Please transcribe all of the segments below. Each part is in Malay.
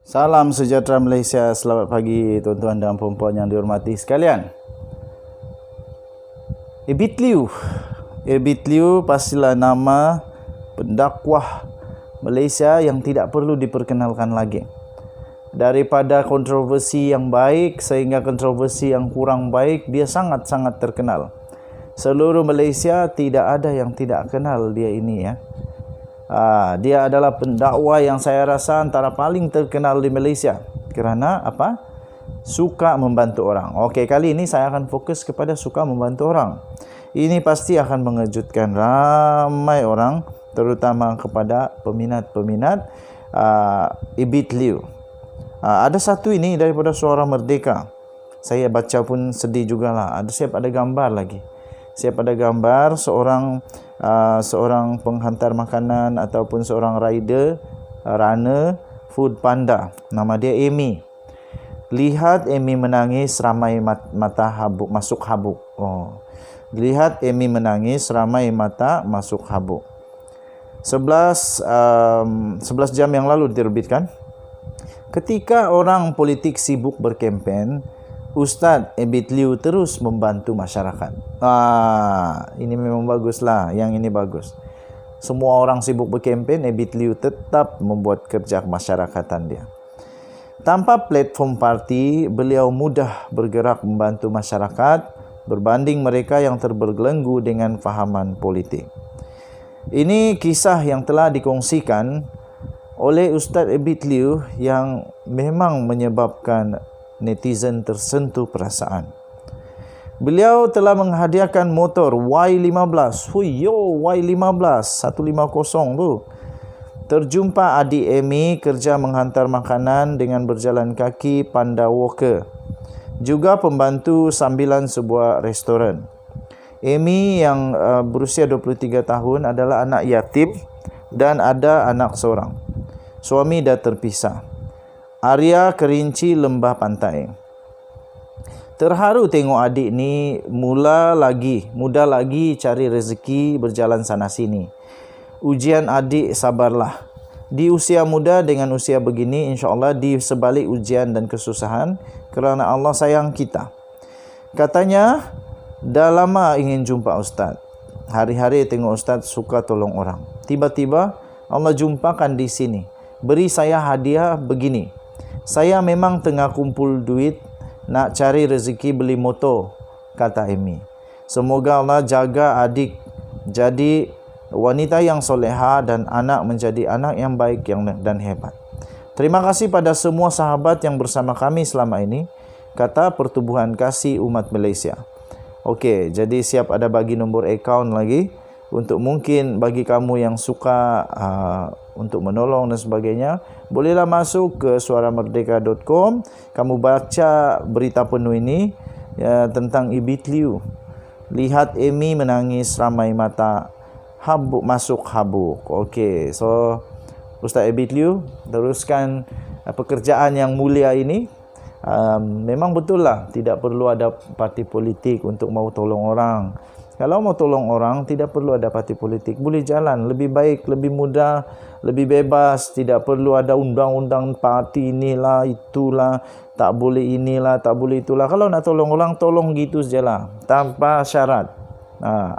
Salam sejahtera Malaysia, selamat pagi tuan-tuan dan puan-puan yang dihormati sekalian. Ebit Liu pastilah nama pendakwah Malaysia yang tidak perlu diperkenalkan lagi. Daripada kontroversi yang baik sehingga kontroversi yang kurang baik, dia sangat-sangat terkenal. Seluruh Malaysia tidak ada yang tidak kenal dia ini ya. Dia adalah pendakwa yang saya rasa antara paling terkenal di Malaysia. Kerana apa? Suka membantu orang. Okey, kali ini saya akan fokus kepada suka membantu orang. Ini pasti akan mengejutkan ramai orang, terutama kepada peminat-peminat Ebit Liu. Ada satu ini daripada Suara Merdeka. Saya baca pun sedih jugalah. Siap ada gambar lagi. Siap ada gambar seorang penghantar makanan ataupun seorang runner food panda. Nama dia Amy. Lihat Amy menangis ramai mata habuk masuk habuk. Lihat Amy menangis ramai mata masuk habuk. 11 jam yang lalu diterbitkan. Ketika orang politik sibuk berkempen, Ustaz Ebit Liu terus membantu masyarakat. Ini memang baguslah. Yang ini bagus. Semua orang sibuk berkempen, Ebit Liu tetap membuat kerja kemasyarakatan dia. Tanpa platform parti, beliau mudah bergerak membantu masyarakat berbanding mereka yang terbelenggu dengan fahaman politik. Ini kisah yang telah dikongsikan oleh Ustaz Ebit Liu yang memang menyebabkan netizen tersentuh perasaan. Beliau telah menghadiahkan motor Y15. Y15 150 tu. Terjumpa adik Amy kerja menghantar makanan dengan berjalan kaki Panda Walker. Juga pembantu sambilan sebuah restoran. Amy yang berusia 23 tahun adalah anak yatim dan ada anak seorang. Suami dah terpisah. Area Kerinci Lembah Pantai. Terharu tengok adik ni muda lagi cari rezeki berjalan sana sini. Ujian adik sabarlah. Di usia muda dengan usia begini, insya-Allah di sebalik ujian dan kesusahan, kerana Allah sayang kita. Katanya, dah lama ingin jumpa Ustaz. Hari-hari tengok Ustaz suka tolong orang. Tiba-tiba Allah jumpakan di sini. Beri saya hadiah begini. Saya memang tengah kumpul duit nak cari rezeki beli motor, kata Amy. Semoga Allah jaga adik jadi wanita yang soleha dan anak menjadi anak yang baik dan hebat. Terima kasih pada semua sahabat yang bersama kami selama ini, kata Pertubuhan Kasih Umat Malaysia. Okey, jadi siap ada bagi nombor akaun lagi untuk mungkin bagi kamu yang suka untuk menolong dan sebagainya, bolehlah masuk ke suaramerdeka.com. Kamu baca berita penuh ini tentang Ebit Liu. Lihat Amy menangis ramai mata habuk masuk habuk. Okey, so Ustaz Ebit Liu teruskan pekerjaan yang mulia ini. Memang betul lah, tidak perlu ada parti politik untuk mau tolong orang. Kalau mau tolong orang, tidak perlu ada parti politik. Boleh jalan, lebih baik, lebih mudah, lebih bebas. Tidak perlu ada undang-undang parti inilah, itulah. Tak boleh inilah, tak boleh itulah. Kalau nak tolong orang, tolong gitu sajalah. Tanpa syarat.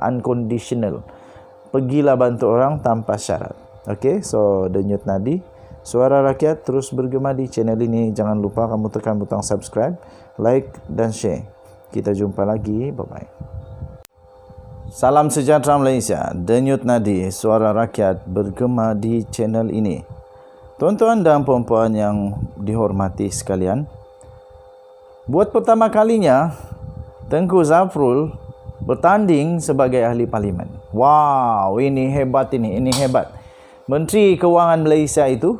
Unconditional. Pergilah bantu orang tanpa syarat. Okay, so denyut nadi. Suara Rakyat terus bergema di channel ini. Jangan lupa kamu tekan butang subscribe, like dan share. Kita jumpa lagi. Bye-bye. Salam sejahtera Malaysia. Denyut nadi Suara Rakyat bergema di channel ini. Tuan-tuan dan puan-puan yang dihormati sekalian, buat pertama kalinya Tengku Zafrul bertanding sebagai ahli parlimen. Wow, ini hebat ini hebat. Menteri Kewangan Malaysia itu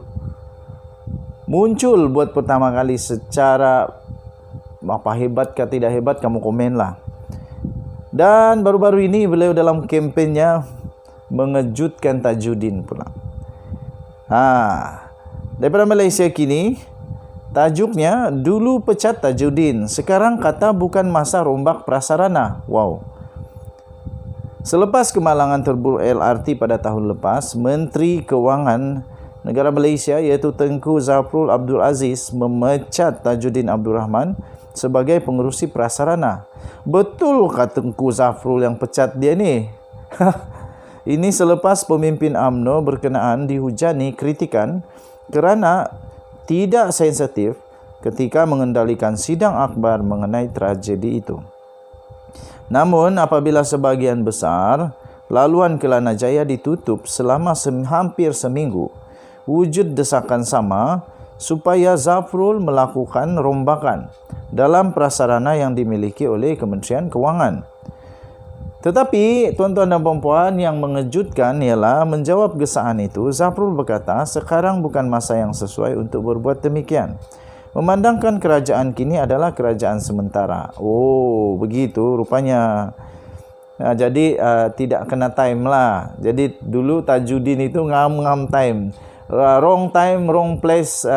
muncul buat pertama kali secara apa hebat ke tidak hebat, kamu komenlah. Dan baru-baru ini beliau dalam kempennya mengejutkan Tajudin pula. Daripada Malaysia kini, tajuknya dulu pecat Tajudin, sekarang kata bukan masa rombak prasarana. Wow. Selepas kemalangan terburuk LRT pada tahun lepas, Menteri Kewangan negara Malaysia iaitu Tengku Zafrul Abdul Aziz memecat Tajuddin Abdul Rahman sebagai pengerusi prasarana. Betulkah Tengku Zafrul yang pecat dia ni? Ini selepas pemimpin UMNO berkenaan dihujani kritikan kerana tidak sensitif ketika mengendalikan sidang akbar mengenai tragedi itu. Namun apabila sebahagian besar laluan Kelana Jaya ditutup selama hampir seminggu, wujud desakan sama supaya Zafrul melakukan rombakan dalam prasarana yang dimiliki oleh Kementerian Kewangan. Tetapi tuan-tuan dan puan-puan, yang mengejutkan ialah menjawab gesaan itu, Zafrul berkata sekarang bukan masa yang sesuai untuk berbuat demikian. Memandangkan kerajaan kini adalah kerajaan sementara. Oh, begitu rupanya. Jadi tidak kena time lah. Jadi dulu Tajuddin itu ngam time. Wrong time, wrong place,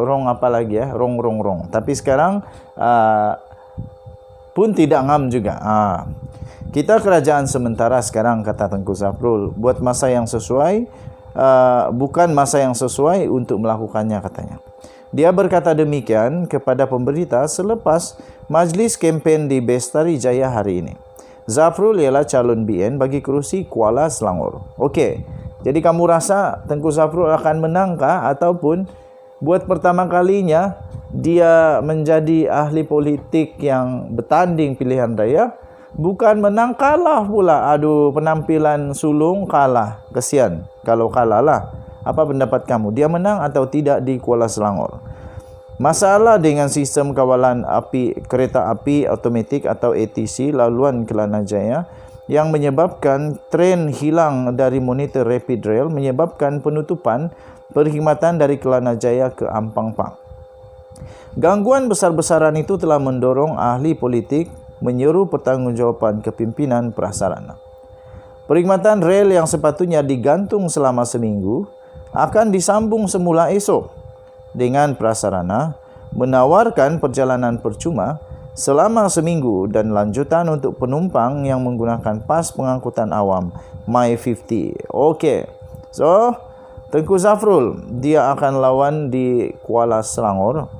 wrong apa lagi ya? Wrong. Tapi sekarang pun tidak ngam juga. Kita kerajaan sementara sekarang, kata Tengku Zafrul. Buat masa yang sesuai, bukan masa yang sesuai untuk melakukannya, katanya. Dia berkata demikian kepada pemberita selepas majlis kempen di Bestari Jaya hari ini. Zafrul ialah calon BN bagi kerusi Kuala Selangor. Okey, jadi kamu rasa Tengku Zafrul akan menangkah ataupun buat pertama kalinya dia menjadi ahli politik yang bertanding pilihan raya? Bukan menang, kalah pula. Aduh, penampilan sulung kalah. Kesian kalau kalah lah. Apa pendapat kamu? Dia menang atau tidak di Kuala Selangor? Masalah dengan sistem kawalan api kereta api automatik atau ATC laluan Kelana Jaya yang menyebabkan tren hilang dari monitor rapid rail menyebabkan penutupan perkhidmatan dari Kelana Jaya ke Ampang Pang. Gangguan besar-besaran itu telah mendorong ahli politik menyeru pertanggungjawaban kepimpinan prasarana. Perkhidmatan rel yang sepatutnya digantung selama seminggu akan disambung semula esok dengan prasarana menawarkan perjalanan percuma selama seminggu dan lanjutan untuk penumpang yang menggunakan pas pengangkutan awam My50. Okey. So, Tengku Zafrul dia akan lawan di Kuala Selangor.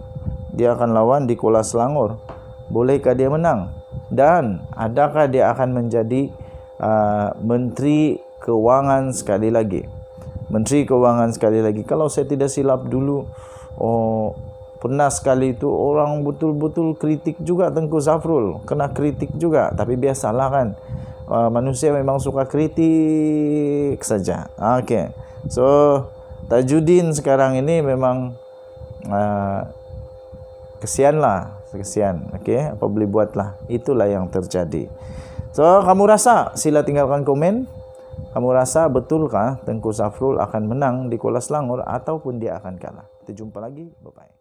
Bolehkah dia menang? Dan adakah dia akan menjadi Menteri Kewangan sekali lagi? Kalau saya tidak silap dulu, pernah sekali itu orang betul-betul kritik juga Tengku Zafrul. Kena kritik juga. Tapi biasalah kan. Manusia memang suka kritik saja. Okey. So, Tajuddin sekarang ini memang kesian. Okey, apa boleh buatlah. Itulah yang terjadi. So, kamu rasa? Sila tinggalkan komen. Kamu rasa betulkah Tengku Zafrul akan menang di Kuala Selangor ataupun dia akan kalah? Kita jumpa lagi. Bye-bye.